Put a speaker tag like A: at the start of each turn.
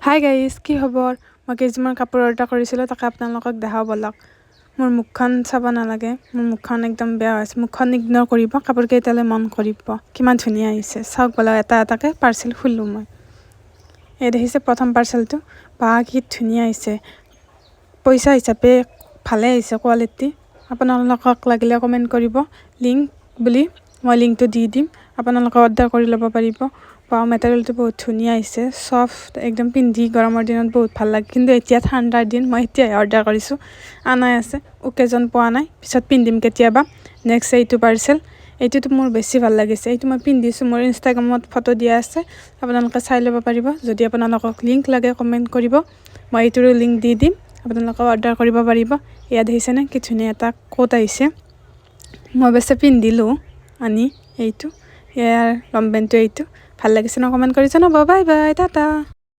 A: Hi guys, কি খবৰ? মই কেইযোৰমান কাপোৰ অৰ্ডাৰ কৰিছিলোঁ, তাকে আপোনালোকক দেখাওঁ ব'লক। মোৰ মুখখন চাব নালাগে, মোৰ মুখখন একদম বেয়া হৈছে। মুখখন ইগন'ৰ কৰিব, কাপোৰকেইটালৈ মন কৰিব। কিমান ধুনীয়া আহিছে চাওক ব'লক। এটা এটাকৈ পাৰ্চেল খুলোঁ মই। এই দেখিছে প্ৰথম পাৰ্চেলটো, বা কি ধুনীয়া আহিছে। পইচা হিচাপে ভালে আহিছে কোৱালিটি। আপোনালোকক লাগিলে কমেণ্ট কৰিব লিংক বুলি, মই লিংকটো দি দিম, আপোনালোকে অৰ্ডাৰ কৰি ল'ব পাৰিব। মেটেৰিয়েলটো বহুত ধুনীয়া আহিছে, ছফ্ট একদম। পিন্ধি গৰমৰ দিনত বহুত ভাল লাগে, কিন্তু এতিয়া ঠাণ্ডাৰ দিন, মই এতিয়াই অৰ্ডাৰ কৰিছোঁ, আনাই আছে, অকেজন পোৱা নাই, পিছত পিন্ধিম কেতিয়াবা। নেক্সট এইটো পাৰ্চেল, এইটোতো মোৰ বেছি ভাল লাগিছে। এইটো মই পিন্ধিছোঁ, মোৰ ইনষ্টাগ্ৰামত ফটো দিয়া আছে, আপোনালোকে চাই ল'ব পাৰিব। যদি আপোনালোকক লিংক লাগে কমেণ্ট কৰিব, মই এইটোৰো লিংক দি দিম, আপোনালোকে অৰ্ডাৰ কৰিব পাৰিব। ইয়াত দেখিছেনে কি ধুনীয়া এটা কোট আহিছে, মই অৱশ্যে পিন্ধিলোঁ আনি। এইটো ইয়াৰ লং পেণ্টটো এইটো ভাল লাগিছে ন? কমেণ্ট কৰি জনাব। Bye bye, Tata.